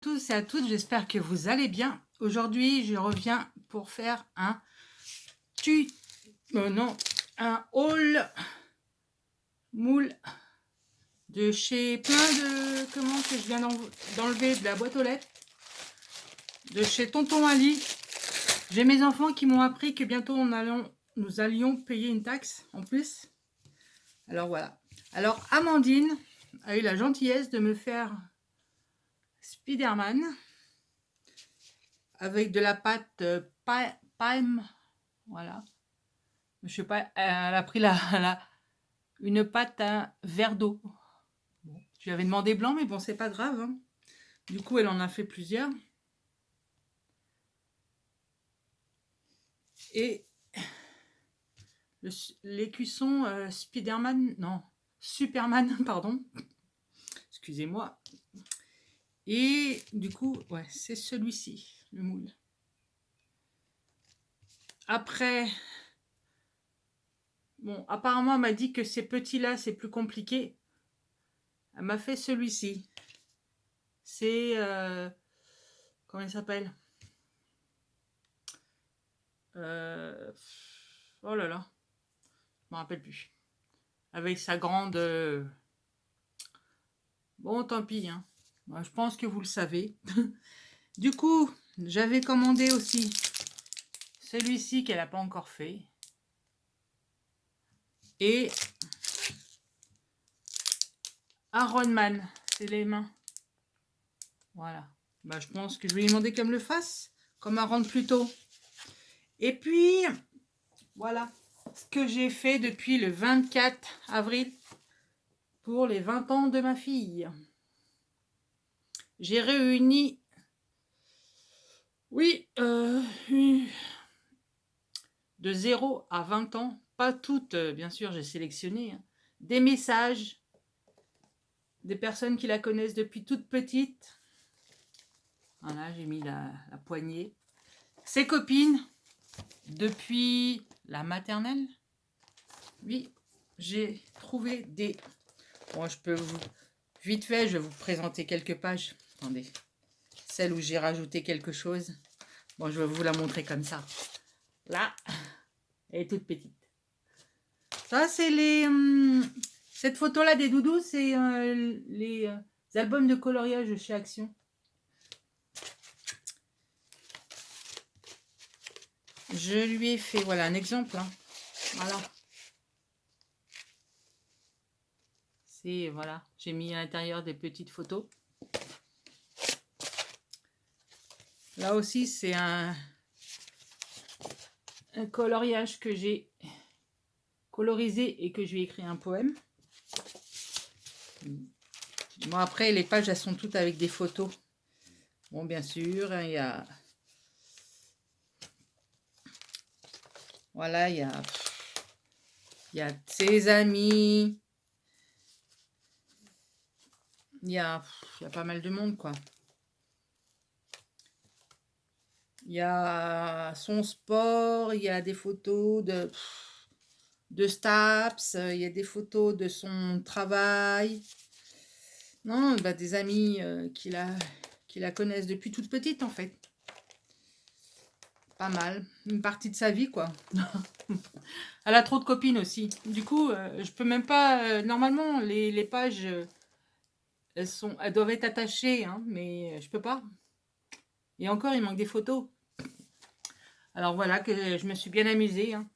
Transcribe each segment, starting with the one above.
Tous et à toutes, j'espère que vous allez bien. Aujourd'hui, je reviens pour faire un un haul moule de chez plein de que je viens d'enlever de la boîte aux lettres de chez Tonton Ali. J'ai mes enfants qui m'ont appris que bientôt nous allions payer une taxe en plus. Alors voilà. Alors Amandine a eu la gentillesse de me faire Spider-Man avec de la pâte Palm. Voilà. Je sais pas, elle a pris une pâte à verre d'eau. Bon. Je lui avais demandé blanc, mais bon, c'est pas grave. Hein. Du coup, elle en a fait plusieurs. Et l'écusson Spiderman, non, Superman, pardon. Excusez-moi. Et du coup, ouais, c'est celui-ci, le moule. Après, bon, apparemment, elle m'a dit que ces petits-là, c'est plus compliqué. Elle m'a fait celui-ci. C'est... comment il s'appelle oh là là, je me rappelle plus. Avec sa grande... Bon, tant pis. Hein. Moi, je pense que vous le savez. Du coup, j'avais commandé aussi celui-ci qu'elle n'a pas encore fait. Et Iron Man, c'est les mains. Voilà. Bah, je pense que je vais lui demander qu'elle me le fasse, comme elle rentre plus tôt. Et puis, voilà ce que j'ai fait depuis le 24 avril pour les 20 ans de ma fille. J'ai réuni, oui, de 0 à 20 ans, pas toutes, bien sûr, j'ai sélectionné, hein, des messages des personnes qui la connaissent depuis toute petite. Voilà, j'ai mis la poignée. Ses copines depuis la maternelle. Oui, j'ai trouvé des... Bon, je peux vous... Vite fait, je vais vous présenter quelques pages. Attendez. Celle où j'ai rajouté quelque chose. Bon, je vais vous la montrer comme ça. Là, elle est toute petite. Ça, c'est les... cette photo-là des doudous, c'est les albums de coloriage de chez Action. Je lui ai fait, voilà, un exemple. Hein. Voilà. C'est, voilà, j'ai mis à l'intérieur des petites photos. Là aussi, c'est un coloriage que j'ai colorisé et que je lui ai écrit un poème. Bon, après, les pages, elles sont toutes avec des photos. Bon, bien sûr, il y a... Voilà, il y a ses amis. Il y a pas mal de monde, quoi. Il y a son sport, il y a des photos de Staps, il y a des photos de son travail. Non, bah, des amis qui la connaissent depuis toute petite, en fait. Pas mal. Une partie de sa vie, quoi. Elle a trop de copines aussi. Du coup, je peux même pas... normalement, les pages, elles doivent être attachées, hein, mais je peux pas. Et encore, il manque des photos. Alors voilà, que je me suis bien amusée. Hein.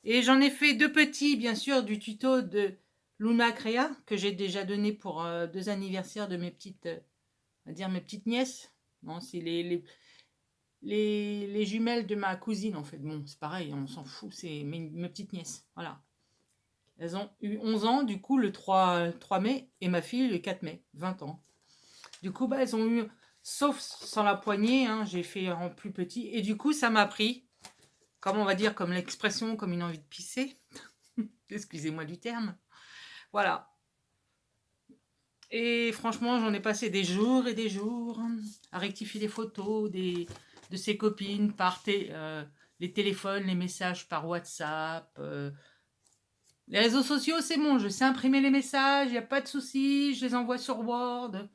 Et j'en ai fait 2 petits, bien sûr, du tuto de Luna Crea, que j'ai déjà donné pour 2 anniversaires de mes petites, on va dire mes petites nièces. Non, c'est les jumelles de ma cousine, en fait. Bon, c'est pareil, on s'en fout, c'est mes petites nièces. Voilà. Elles ont eu 11 ans, du coup, le 3 mai, et ma fille, le 4 mai, 20 ans. Du coup, bah, elles ont eu, sauf sans la poignée, hein, j'ai fait en plus petit, et du coup, ça m'a pris, comme on va dire, comme l'expression, comme une envie de pisser. Excusez-moi du terme. Voilà. Et franchement, j'en ai passé des jours et des jours à rectifier les photos de ses copines par les téléphones, les messages par WhatsApp. Les réseaux sociaux, c'est bon, je sais imprimer les messages, il n'y a pas de souci, je les envoie sur Word.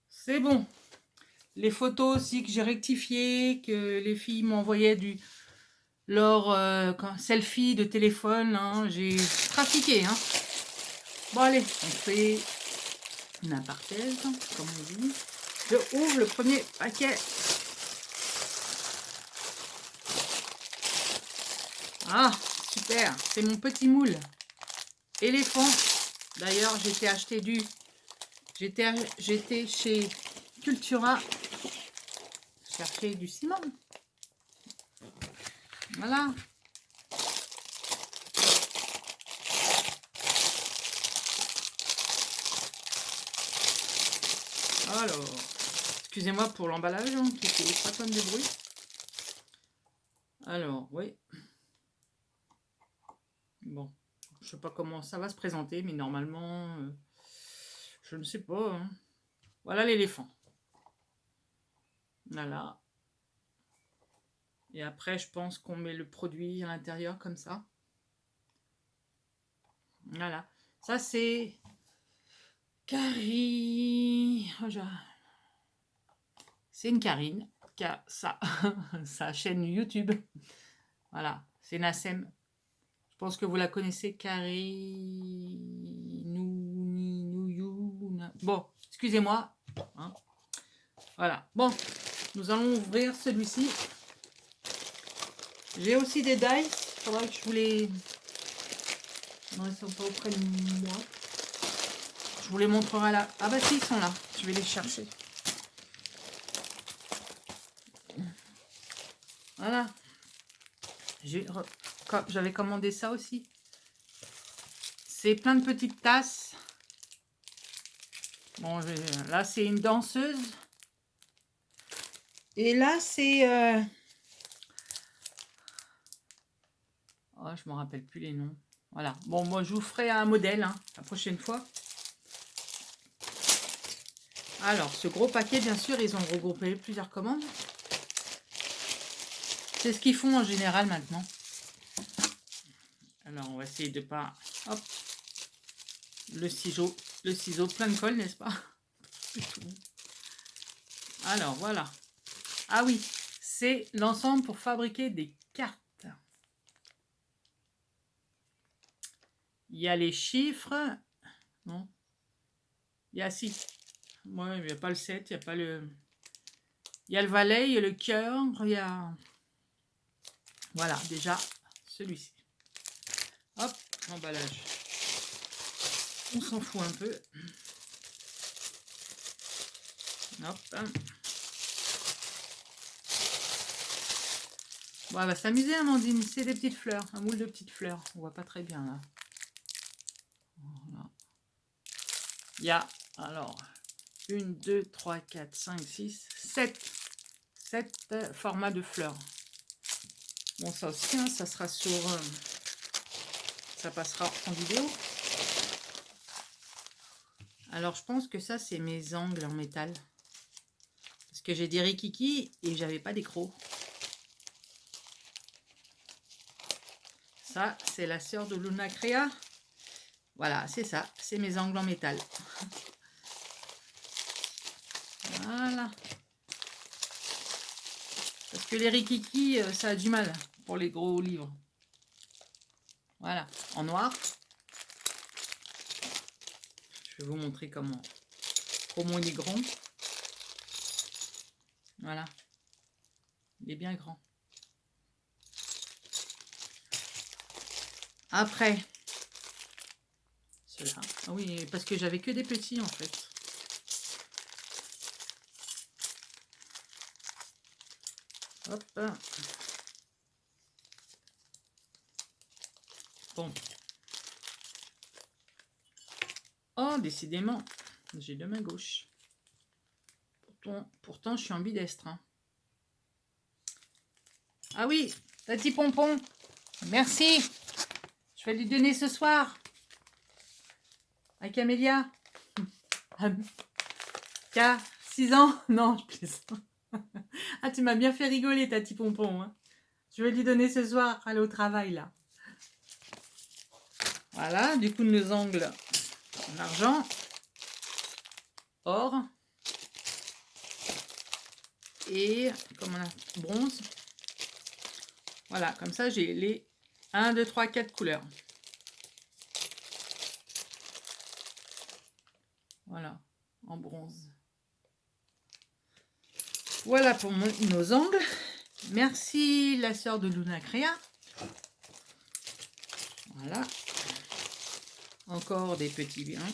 C'est bon. Les photos aussi que j'ai rectifiées, que les filles m'envoyaient leur selfie de téléphone. Hein, j'ai trafiqué. Hein. Bon, allez, on fait une aparthèse, comme on dit. Je ouvre le premier paquet. Ah, super. C'est mon petit moule. Éléphant. D'ailleurs, j'étais chez Cultura chercher du ciment. Voilà. Alors, excusez-moi pour l'emballage hein, qui fait 3 tonnes de bruit. Alors, oui. Bon, je sais pas comment ça va se présenter, mais normalement, je ne sais pas. Hein. Voilà l'éléphant. Voilà. Et après, je pense qu'on met le produit à l'intérieur comme ça. Voilà. Ça, c'est Carrie. Oh, c'est une Karine qui a ça, sa chaîne YouTube. Voilà, c'est Nassem. Je pense que vous la connaissez, Carrie. Bon, excusez-moi. Hein. Voilà. Bon, nous allons ouvrir celui-ci. J'ai aussi des dice. Il faudra que je vous les... Non, ils ne sont pas auprès de moi. Je vous les montrerai là. Ah bah si, ils sont là. Je vais les chercher. Voilà. J'avais commandé ça aussi. C'est plein de petites tasses. Bon, là, c'est une danseuse. Et là, c'est... Oh, je ne me rappelle plus les noms. Voilà. Bon, moi, je vous ferai un modèle hein, la prochaine fois. Alors, ce gros paquet, bien sûr, ils ont regroupé plusieurs commandes. C'est ce qu'ils font en général maintenant. Alors, on va essayer de pas... Hop. Le ciseau plein de colle, n'est-ce pas? Alors, voilà. Ah oui, c'est l'ensemble pour fabriquer des cartes. Il y a les chiffres. Non. Il y a 6. Ouais, il n'y a pas le 7, il n'y a pas le... Il y a le valet, il y a le cœur, il y a... Voilà, déjà, celui-ci. Hop, emballage. On s'en fout un peu. Hop. Bon, elle va s'amuser, Amandine. C'est des petites fleurs, un moule de petites fleurs. On voit pas très bien, là. Voilà. Il y a, alors, 1, 2, 3, 4, 5, 6, 7. 7 formats de fleurs. Bon, ça aussi, hein, ça sera sur... ça passera en vidéo. Alors, je pense que ça, c'est mes angles en métal. Parce que j'ai des rikiki et j'avais pas d'écrou. Ça, c'est la sœur de Luna Crea. Voilà, c'est ça. C'est mes angles en métal. Voilà. Parce que les rikiki, ça a du mal pour les gros livres. Voilà, en noir. Je vais vous montrer comment il est grand. Voilà. Il est bien grand. Après, ceux-là. Ah oui, parce que j'avais que des petits en fait. Hop. Bon. Oh, décidément, j'ai deux mains gauches. Pourtant, je suis ambidestre. Hein. Ah oui, Tati Pompon, merci. Je vais lui donner ce soir. À Camélia. Qui a 6 ans. Non, je plaisante. Ah, tu m'as bien fait rigoler, Tati Pompon. Hein. Je vais lui donner ce soir. Aller au travail, là. Voilà, du coup, nos angles en argent. Or. et comme on a bronze. Voilà, comme ça j'ai les 1, 2, 3, 4 couleurs. Voilà, en bronze. Voilà pour nos angles. Merci la sœur de Luna Créa. Voilà. Encore des petits biens.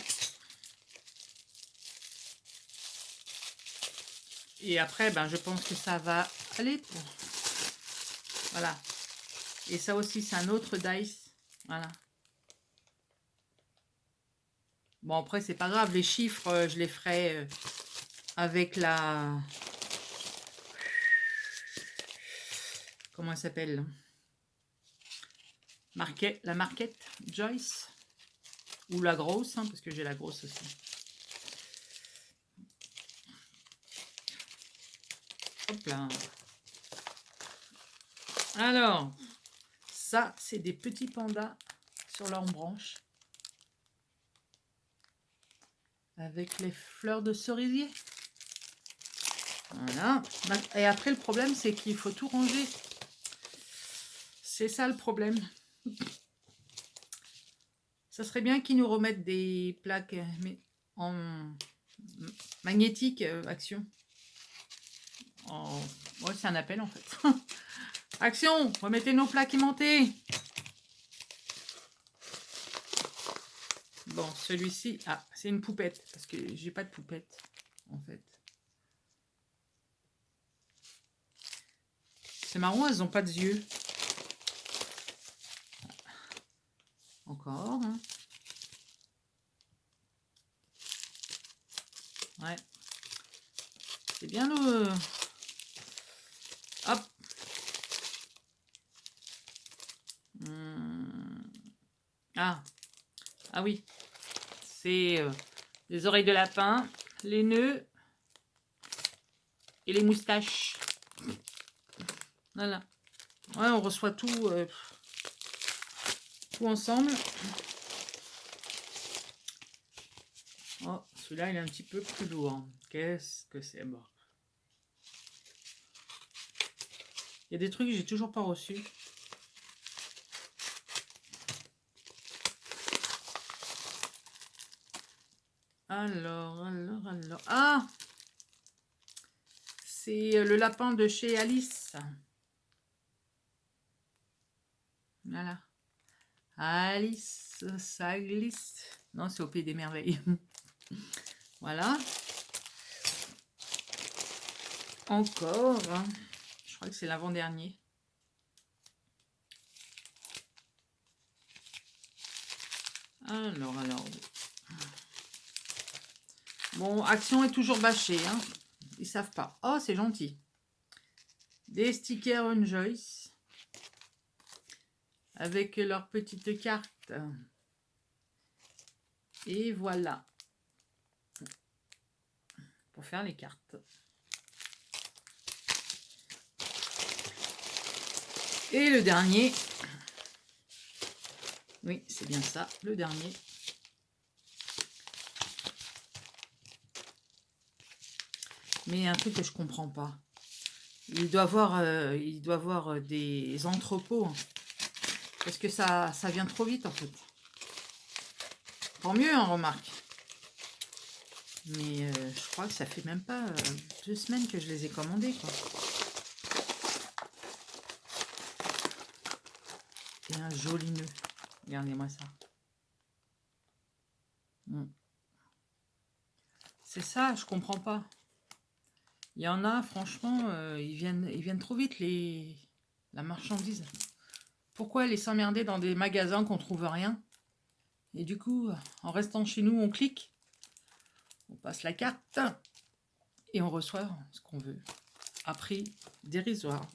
Et après, ben, je pense que ça va aller pour... Voilà. Et ça aussi, c'est un autre dice. Voilà. Bon, après, c'est pas grave. Les chiffres, je les ferai avec la... Comment elle s'appelle? La marquette Joyce. Ou la grosse, hein, parce que j'ai la grosse aussi. Hop là. Alors, ça, c'est des petits pandas sur leurs branches. Avec les fleurs de cerisier. Voilà. Et après, le problème, c'est qu'il faut tout ranger. C'est ça le problème. Ça serait bien qu'ils nous remettent des plaques mais en magnétique action. Ouais, c'est un appel en fait. Action, remettez nos plaques aimantées. Bon, celui-ci, ah, c'est une poupette parce que j'ai pas de poupette en fait. C'est marrant, elles n'ont pas de yeux. Encore. Hein. Ouais. C'est bien le... Hop. Ah. Ah oui. C'est les oreilles de lapin, les nœuds et les moustaches. Voilà. Ouais, on reçoit tout, tout ensemble. Oh, celui-là, il est un petit peu plus lourd. Qu'est-ce que c'est bon. Il y a des trucs que j'ai toujours pas reçus. Alors. Ah! C'est le lapin de chez Alice. Voilà. Alice, ça glisse. Non, c'est au Pays des Merveilles. Voilà. Encore. Je crois que c'est l'avant-dernier. Alors. Bon, Action est toujours bâchée. Hein. Ils savent pas. Oh, c'est gentil. Des stickers Enjoy. Avec leurs petites cartes. Et voilà. Pour faire les cartes. Et le dernier. Oui, c'est bien ça, le dernier. Mais un truc que je comprends pas. Il doit avoir des entrepôts. Hein. Parce que ça vient trop vite en fait. Tant mieux, hein, remarque. Mais je crois que ça fait même pas 2 semaines que je les ai commandés, quoi. Et un joli nœud. Regardez-moi ça. C'est ça, je comprends pas. Il y en a, franchement, ils viennent trop vite, la marchandise. Pourquoi aller s'emmerder dans des magasins qu'on trouve rien? Et du coup, en restant chez nous, on clique, on passe la carte et on reçoit ce qu'on veut. À prix dérisoire.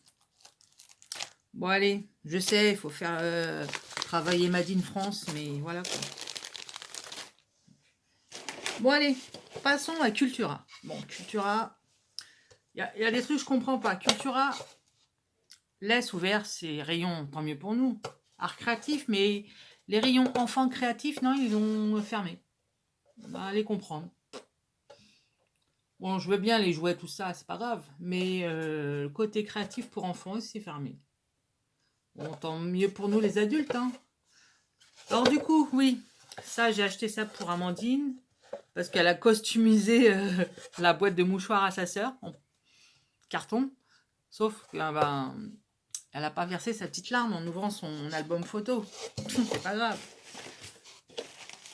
Bon, allez, je sais, il faut faire travailler Made in France, mais voilà quoi. Bon, allez, passons à Cultura. Bon, Cultura, il y a des trucs que je comprends pas. Cultura laisse ouvert ses rayons, tant mieux pour nous. Art créatif, mais les rayons enfants créatifs, non, ils ont fermé. On va aller comprendre. Bon, je veux bien les jouets, tout ça, c'est pas grave. Mais le côté créatif pour enfants, c'est fermé. Bon, tant mieux pour nous les adultes, hein. Alors du coup, oui, ça, j'ai acheté ça pour Amandine. Parce qu'elle a customisé la boîte de mouchoirs à sa sœur, en carton. Sauf que ben, elle n'a pas versé sa petite larme en ouvrant son album photo. C'est pas grave.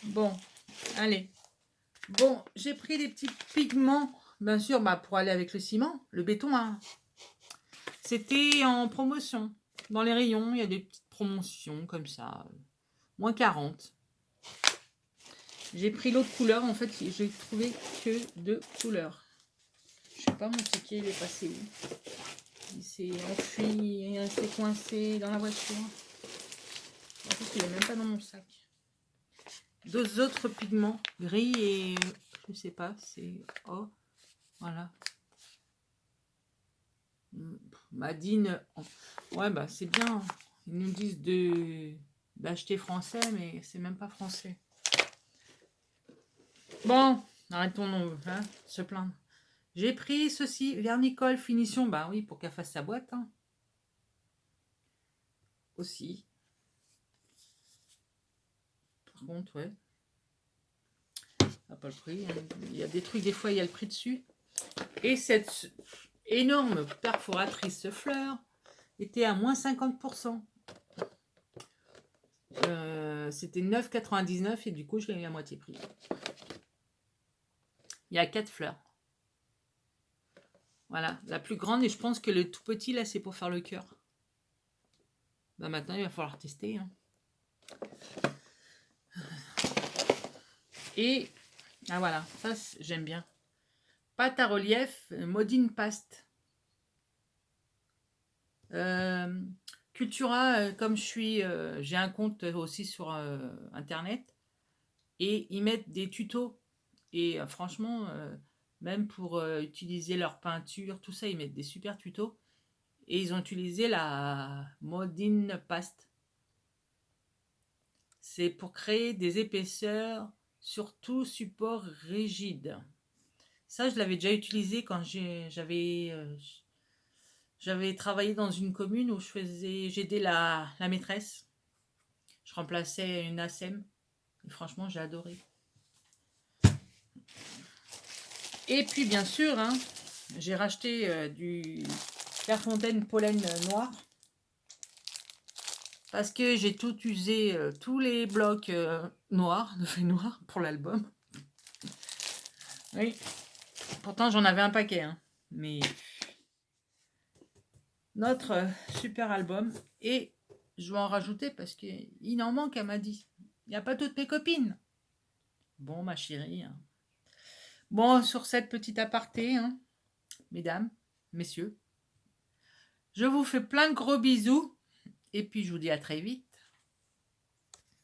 Bon, allez. Bon, j'ai pris des petits pigments, bien sûr, bah, pour aller avec le ciment, le béton. Hein. C'était en promotion. Dans les rayons, il y a des petites promotions comme ça. Moins 40. J'ai pris l'autre couleur. En fait, j'ai trouvé que 2 couleurs. Je sais pas mon ticket, il est passé où? Il s'est enfui, il est resté coincé dans la voiture. En plus, il n'est même pas dans mon sac. 2 autres pigments, gris et je sais pas, c'est oh, voilà. Madine, ouais bah c'est bien. Ils nous disent d'acheter français, mais c'est même pas français. Bon, arrêtons de se plaindre. J'ai pris ceci, vernicole finition, bah oui, pour qu'elle fasse sa boîte. Hein. Aussi. Par contre, ouais. Pas le prix. Hein. Il y a des trucs, des fois, il y a le prix dessus. Et cette énorme perforatrice fleur était à moins 50%. C'était 9,99 et du coup, je l'ai mis à moitié prix. Il y a 4 fleurs. Voilà, la plus grande, et je pense que le tout petit, là, c'est pour faire le cœur. Bah, maintenant, il va falloir tester. Hein. Et, ah voilà, ça, j'aime bien. Pâte à relief, Modine Paste. Cultura, comme j'ai un compte aussi sur Internet. Et ils mettent des tutos. Et franchement, même pour utiliser leur peinture, tout ça, ils mettent des super tutos. Et ils ont utilisé la Modine Paste. C'est pour créer des épaisseurs sur tout support rigide. Ça, je l'avais déjà utilisé quand j'avais travaillé dans une commune où j'aidais la maîtresse. Je remplaçais une ASEM. Et franchement, j'ai adoré. Et puis, bien sûr, hein, j'ai racheté du Clairefontaine pollen noir. Parce que j'ai tout usé, tous les blocs noirs, de feuilles noires pour l'album. Oui. Pourtant, j'en avais un paquet. Hein. Mais notre super album. Et je vais en rajouter parce qu'il en manque, elle m'a dit. Il n'y a pas toutes mes copines. Bon, ma chérie. Hein. Bon, sur cette petite aparté, hein, mesdames, messieurs, je vous fais plein de gros bisous. Et puis, je vous dis à très vite.